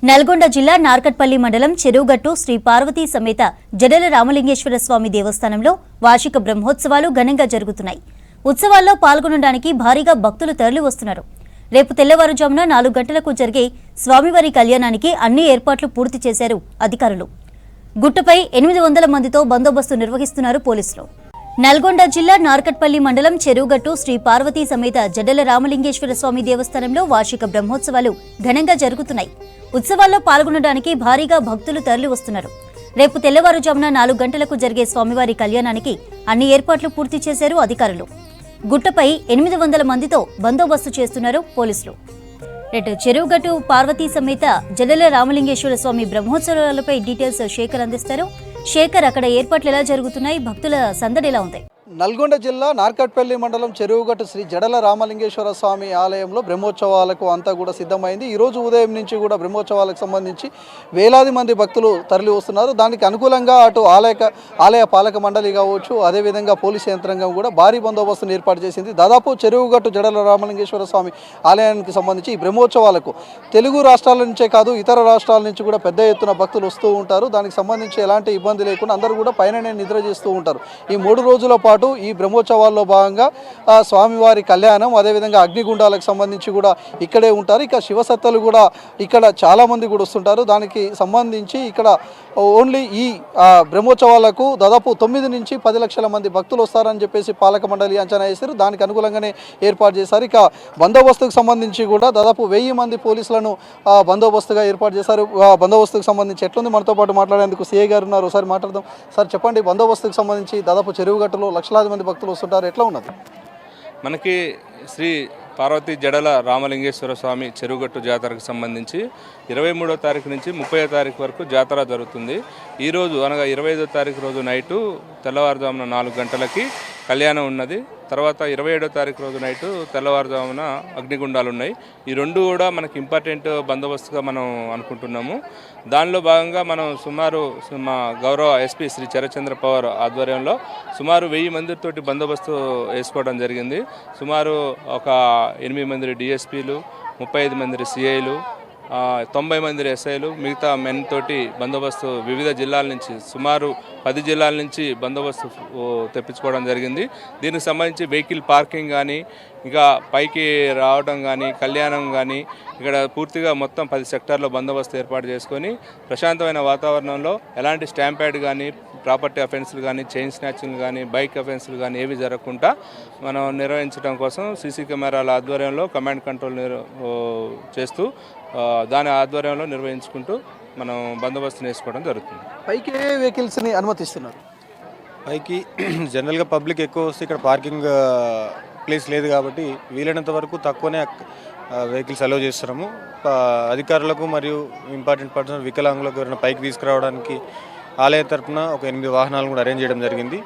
నల్గొండ జిల్లా నార్కట్పల్లి మండలం చెరువుగట్టు శ్రీ పార్వతీ సమేత జడల రామలింగేశ్వర స్వామి దేవస్థానంలో వార్షిక బ్రహ్మోత్సవాలు ఘనంగా జరుగుతున్నాయి. ఉత్సవాల్లో పాల్గొనడానికి భారీగా భక్తులు తరలివస్తున్నారు. రేపు తెల్లవారుజామున 4 గంటలకు జరిగే స్వామివారి కళ్యాణానికి అన్ని ఏర్పాట్లు పూర్తి చేశారు అధికారులు. గుట్టపై 800 మందితో బందోబస్తు నిర్వహిస్తున్నారు పోలీసులు. నల్గొండ జిల్లా నార్కట్పల్లి మండలం చెరువుగట్టు శ్రీ పార్వతీ సమేత జడల రామలింగేశ్వర స్వామి దేవస్థానంలో వార్షిక బ్రహ్మోత్సవాలు ఘనంగా జరుగుతున్నాయి. ఉత్సవాల్లో పాల్గొనడానికి భారీగా భక్తులు తరలివస్తున్నారు. రేపు తెల్లవారుజామున 4 గంటలకు జరిగే స్వామివారి కళ్యాణానికి అన్ని ఏర్పాట్లు పూర్తి చేశారు అధికారులు. గుట్టపై 800 మందితో బందోబస్తు చేస్తున్నారు పోలీసులు. చెరువుగట్టు పార్వతీ సమేత జడల రామలింగేశ్వర స్వామి బ్రహ్మోత్సవాలపై డీటెయిల్స్ శేఖర్ అందిస్తారు. శేఖర్, అక్కడ ఏర్పాట్లు ఎలా జరుగుతున్నాయి? భక్తుల సందడి ఎలా ఉంది? నల్గొండ జిల్లా నార్కట్పల్లి మండలం చెరువుగట్టు శ్రీ జడల రామలింగేశ్వర స్వామి ఆలయంలో బ్రహ్మోత్సవాలకు అంతా కూడా సిద్ధమైంది. ఈరోజు ఉదయం నుంచి కూడా బ్రహ్మోత్సవాలకు సంబంధించి వేలాది మంది భక్తులు తరలి వస్తున్నారు. దానికి అనుకూలంగా అటు ఆలయ పాలక మండలి కావచ్చు, అదేవిధంగా పోలీసు యంత్రాంగం కూడా భారీ బందోబస్తును ఏర్పాటు చేసింది. దాదాపు చెరువుగట్టు జడల రామలింగేశ్వర స్వామి ఆలయానికి సంబంధించి ఈ బ్రహ్మోత్సవాలకు తెలుగు రాష్ట్రాల నుంచే కాదు ఇతర రాష్ట్రాల నుంచి కూడా పెద్ద ఎత్తున భక్తులు వస్తూ ఉంటారు. దానికి సంబంధించి ఎలాంటి ఇబ్బంది లేకుండా అందరూ కూడా పైననే నిద్ర చేస్తూ ఉంటారు. ఈ 3 రోజుల పాటు ఈ బ్రహ్మోత్సవాల్లో భాగంగా స్వామివారి కళ్యాణం, అదేవిధంగా అగ్నిగుండాలకు సంబంధించి కూడా ఇక్కడే ఉంటారు. ఇక శివసత్తలు కూడా ఇక్కడ చాలామంది కూడా వస్తుంటారు. దానికి సంబంధించి ఇక్కడ ఓన్లీ ఈ బ్రహ్మోత్సవాలకు దాదాపు 9 నుంచి 10 లక్షల మంది భక్తులు వస్తారని చెప్పేసి పాలక మండలి అంచనా వేశారు. దానికి అనుకూలంగానే ఏర్పాటు చేశారు. ఇక బందోబస్తుకు సంబంధించి కూడా దాదాపు 1000 మంది పోలీసులను బందోబస్తుగా ఏర్పాటు చేశారు. బందోబస్తుకు సంబంధించి ఎట్లుంది మనతో పాటు మాట్లాడేందుకు సిఐ గారు ఉన్నారు. ఒకసారి మాట్లాడదాం. సార్ చెప్పండి, బందోబస్తుకు సంబంధించి దాదాపు చెరువుగట్టులో లక్షలాది మంది భక్తులు వస్తుంటారు, ఎట్లా ఉన్నది? మనకి శ్రీ పార్వతీ జడల రామలింగేశ్వర స్వామి చెరువుగట్టు జాతరకు సంబంధించి 23వ తారీఖు నుంచి 30వ తారీఖు వరకు జాతర జరుగుతుంది. ఈరోజు అనగా 25వ తారీఖు రోజు నైటు తెల్లవారుజామున 4 గంటలకి కళ్యాణం ఉన్నది. తర్వాత 27వ తారీఖు రోజు నైటు తెల్లవారుజామున అగ్నిగుండాలు ఉన్నాయి. ఈ 2 కూడా మనకి ఇంపార్టెంట్ బందోబస్తుగా మనం అనుకుంటున్నాము. దానిలో భాగంగా మనం సుమారు మా గౌరవ ఎస్పీ శ్రీ చరచంద్ర పవార్ ఆధ్వర్యంలో సుమారు 1000 మందితోటి బందోబస్తు వేసుకోవడం జరిగింది. సుమారు ఒక 8 మంది డిఎస్పీలు, 35 మంది సిఐలు, 90 మంది ఎస్ఐలు, మిగతా మెన్ తోటి బందోబస్తు వివిధ జిల్లాల నుంచి సుమారు 10 జిల్లాల నుంచి బందోబస్తు తెప్పించుకోవడం జరిగింది. దీనికి సంబంధించి వెహికల్ పార్కింగ్ కానీ, ఇంకా పైకి రావడం కానీ, కళ్యాణం కానీ ఇక్కడ పూర్తిగా మొత్తం 10 సెక్టార్లో బందోబస్తు ఏర్పాటు చేసుకొని ప్రశాంతమైన వాతావరణంలో ఎలాంటి స్టాంప్యాడ్ కానీ, ప్రాపర్టీ అఫెన్స్లు కానీ, చైన్ స్నాచింగ్లు కానీ, బైక్ అఫెన్స్లు కానీ ఏవి జరగకుండా మనం నిర్వహించడం కోసం సీసీ కెమెరాల ఆధ్వర్యంలో కమాండ్ కంట్రోల్ చేస్తూ దాని ఆధ్వర్యంలో నిర్వహించుకుంటూ మనం బందోబస్తుని వేసుకోవడం జరుగుతుంది. పైకి ఏ వెహికల్స్ని అనుమతిస్తున్నారు? పైకి జనరల్గా పబ్లిక్ ఎక్కువ వస్తే ఇక్కడ పార్కింగ్ ప్లేస్ లేదు కాబట్టి వీలైనంత వరకు తక్కువనే వెహికల్స్ అలౌ చేస్తున్నాము. అధికారులకు మరియు ఇంపార్టెంట్ పర్సన్ వికలాంగులకు ఎవరైనా పైకి తీసుకురావడానికి ఆలయ తరఫున ఒక 8 వాహనాలు కూడా అరేంజ్ చేయడం జరిగింది.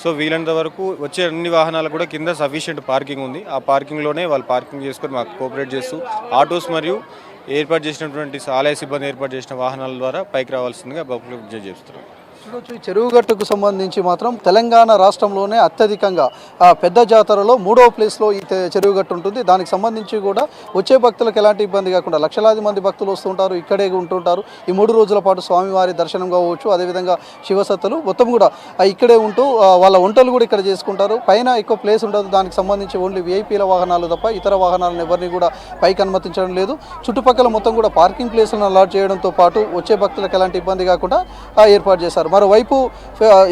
సో వీలైనంత వరకు వచ్చే అన్ని వాహనాలు కూడా కింద సఫిషియెంట్ పార్కింగ్ ఉంది. ఆ పార్కింగ్లోనే వాళ్ళు పార్కింగ్ చేసుకొని మాకు కోఆపరేట్ చేస్తూ ఆటోస్ మరియు ఏర్పాటు చేసినటువంటి ఆలయ సిబ్బంది ఏర్పాటు చేసిన వాహనాల ద్వారా పైకి రావాల్సిందిగా భక్తులకు విజ్ఞప్తి చేస్తున్నారు. చెరువుగట్టుకు సంబంధించి మాత్రం తెలంగాణ రాష్ట్రంలోనే అత్యధికంగా పెద్ద జాతరలో 3వ ప్లేస్లో ఈ చెరువుగట్టు ఉంటుంది. దానికి సంబంధించి కూడా వచ్చే భక్తులకు ఎలాంటి ఇబ్బంది కాకుండా లక్షలాది మంది భక్తులు వస్తుంటారు, ఇక్కడే ఉంటుంటారు. ఈ 3 రోజుల పాటు స్వామివారి దర్శనం కావచ్చు, అదేవిధంగా శివసత్తలు మొత్తం కూడా ఇక్కడే ఉంటూ వాళ్ళ వంటలు కూడా ఇక్కడ చేసుకుంటారు. పైన ఎక్కువ ప్లేస్ ఉండదు. దానికి సంబంధించి ఓన్లీ విఐపీల వాహనాలు తప్ప ఇతర వాహనాలను ఎవరిని కూడా పైకి అనుమతించడం లేదు. చుట్టుపక్కల మొత్తం కూడా పార్కింగ్ ప్లేస్లను అలాట్ చేయడంతో పాటు వచ్చే భక్తులకు ఎలాంటి ఇబ్బంది కాకుండా ఏర్పాటు చేశారు. మరోవైపు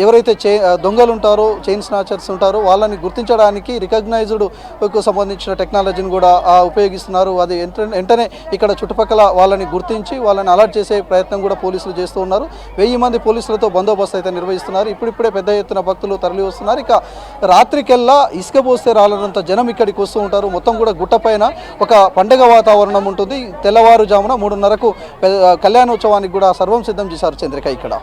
ఎవరైతే దొంగలు ఉంటారో, చైన్ స్నాచర్స్ ఉంటారో వాళ్ళని గుర్తించడానికి రికగ్నైజ్డ్కు సంబంధించిన టెక్నాలజీని కూడా ఉపయోగిస్తున్నారు. అది వెంటనే ఇక్కడ చుట్టుపక్కల వాళ్ళని గుర్తించి వాళ్ళని అలర్ట్ చేసే ప్రయత్నం కూడా పోలీసులు చేస్తూ ఉన్నారు. 1000 మంది పోలీసులతో బందోబస్తు అయితే నిర్వహిస్తున్నారు. ఇప్పుడిప్పుడే పెద్ద ఎత్తున భక్తులు తరలి వస్తున్నారు. ఇక రాత్రికెల్లా ఇసుక పోస్తే రాలనంత జనం ఇక్కడికి వస్తూ ఉంటారు. మొత్తం కూడా గుట్టపైన ఒక పండుగ వాతావరణం ఉంటుంది. తెల్లవారుజామున 3:30కు కళ్యాణోత్సవానికి కూడా సర్వం సిద్ధం చేశారు చంద్రిక ఇక్కడ.